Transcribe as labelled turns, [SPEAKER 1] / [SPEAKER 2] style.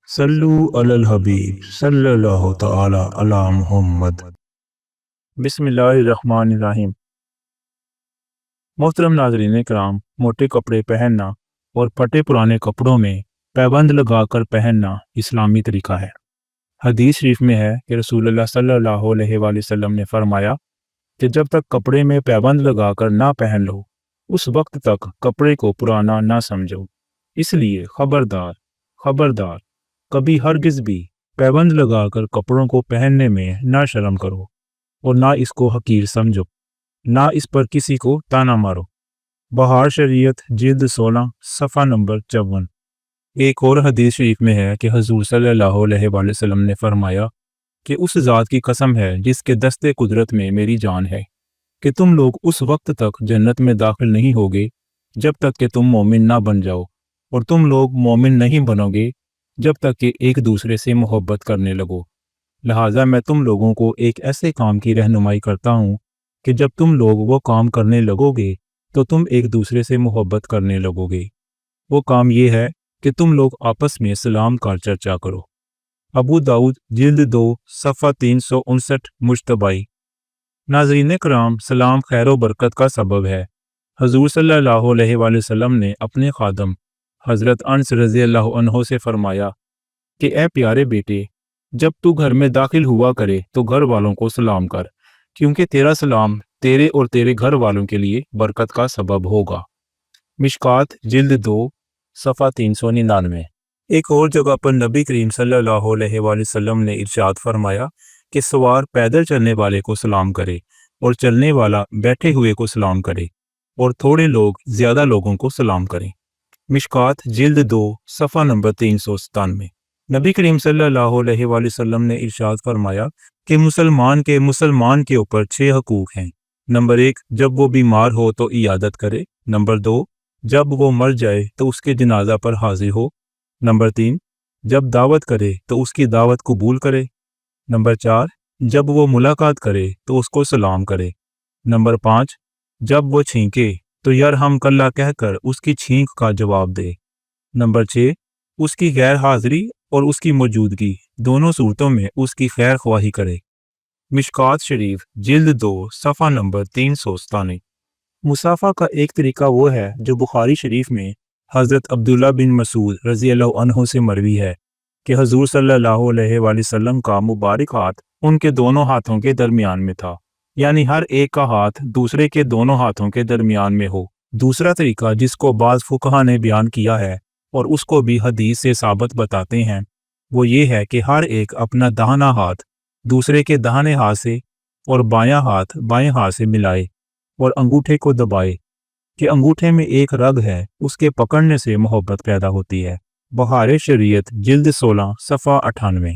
[SPEAKER 1] صلو علی الحبیب صلی اللہ تعالی علی محمد۔
[SPEAKER 2] بسم اللہ الرحمن الرحیم۔ محترم ناظرین کرام، موٹے کپڑے پہننا اور پھٹے پرانے کپڑوں میں پیبند لگا کر پہننا اسلامی طریقہ ہے۔ حدیث شریف میں ہے کہ رسول اللہ صلی اللہ علیہ وآلہ وسلم نے فرمایا کہ جب تک کپڑے میں پیبند لگا کر نہ پہن لو اس وقت تک کپڑے کو پرانا نہ سمجھو۔ اس لیے خبردار کبھی ہرگز بھی پیبند لگا کر کپڑوں کو پہننے میں نہ شرم کرو اور نہ اس کو حقیر سمجھو، نہ اس پر کسی کو تانا مارو۔ بہار شریعت جلد 16 صفحہ نمبر 54۔ ایک اور حدیث شریف میں ہے کہ حضور صلی اللہ علیہ وآلہ وسلم نے فرمایا کہ اس ذات کی قسم ہے جس کے دست قدرت میں میری جان ہے کہ تم لوگ اس وقت تک جنت میں داخل نہیں ہوگے جب تک کہ تم مومن نہ بن جاؤ، اور تم لوگ مومن نہیں بنو گے جب تک کہ ایک دوسرے سے محبت کرنے لگو۔ لہٰذا میں تم لوگوں کو ایک ایسے کام کی رہنمائی کرتا ہوں کہ جب تم لوگ وہ کام کرنے لگو گے تو تم ایک دوسرے سے محبت کرنے لگو گے۔ وہ کام یہ ہے کہ تم لوگ آپس میں سلام کا چرچا کرو۔ ابو داؤد جلد 2 صفحہ 359 مجتبی۔ ناظرین کرام، سلام خیر و برکت کا سبب ہے۔ حضور صلی اللہ علیہ وآلہ وسلم نے اپنے خادم حضرت انس رضی اللہ عنہ سے فرمایا کہ اے پیارے بیٹے، جب تو گھر میں داخل ہوا کرے تو گھر والوں کو سلام کر، کیونکہ تیرا سلام تیرے اور تیرے گھر والوں کے لیے برکت کا سبب ہوگا۔ مشکات جلد 2 صفحہ 399۔ ایک اور جگہ پر نبی کریم صلی اللہ علیہ وآلہ وسلم نے ارشاد فرمایا کہ سوار پیدل چلنے والے کو سلام کرے اور چلنے والا بیٹھے ہوئے کو سلام کرے، اور تھوڑے لوگ زیادہ لوگوں کو سلام کریں۔ مشکات جلد 2 صفحہ نمبر 397۔ نبی کریم صلی اللہ علیہ وآلہ وسلم نے ارشاد فرمایا کہ مسلمان کے اوپر 6 حقوق ہیں۔ نمبر 1، جب وہ بیمار ہو تو عیادت کرے۔ نمبر 2، جب وہ مر جائے تو اس کے جنازہ پر حاضر ہو۔ نمبر 3، جب دعوت کرے تو اس کی دعوت قبول کرے۔ نمبر 4، جب وہ ملاقات کرے تو اس کو سلام کرے۔ نمبر 5، جب وہ چھینکے تو یرحمک اللہ کہہ کر اس کی چھینک کا جواب دے۔ نمبر 6، اس کی غیر حاضری اور اس کی موجودگی دونوں صورتوں میں اس کی خیر خواہی کرے۔ مشکات شریف جلد 2 صفحہ نمبر 397۔ مصافحہ کا ایک طریقہ وہ ہے جو بخاری شریف میں حضرت عبداللہ بن مسعود رضی اللہ عنہ سے مروی ہے کہ حضور صلی اللہ علیہ وآلہ وسلم کا مبارک ہاتھ ان کے دونوں ہاتھوں کے درمیان میں تھا، یعنی ہر ایک کا ہاتھ دوسرے کے دونوں ہاتھوں کے درمیان میں ہو۔ دوسرا طریقہ جس کو بعض فقہا نے بیان کیا ہے اور اس کو بھی حدیث سے ثابت بتاتے ہیں، وہ یہ ہے کہ ہر ایک اپنا داہنا ہاتھ دوسرے کے داہنے ہاتھ سے اور بایاں ہاتھ بائیں ہاتھ سے ملائے اور انگوٹھے کو دبائے کہ انگوٹھے میں ایک رگ ہے، اس کے پکڑنے سے محبت پیدا ہوتی ہے۔ بہار شریعت جلد 16 صفحہ 98۔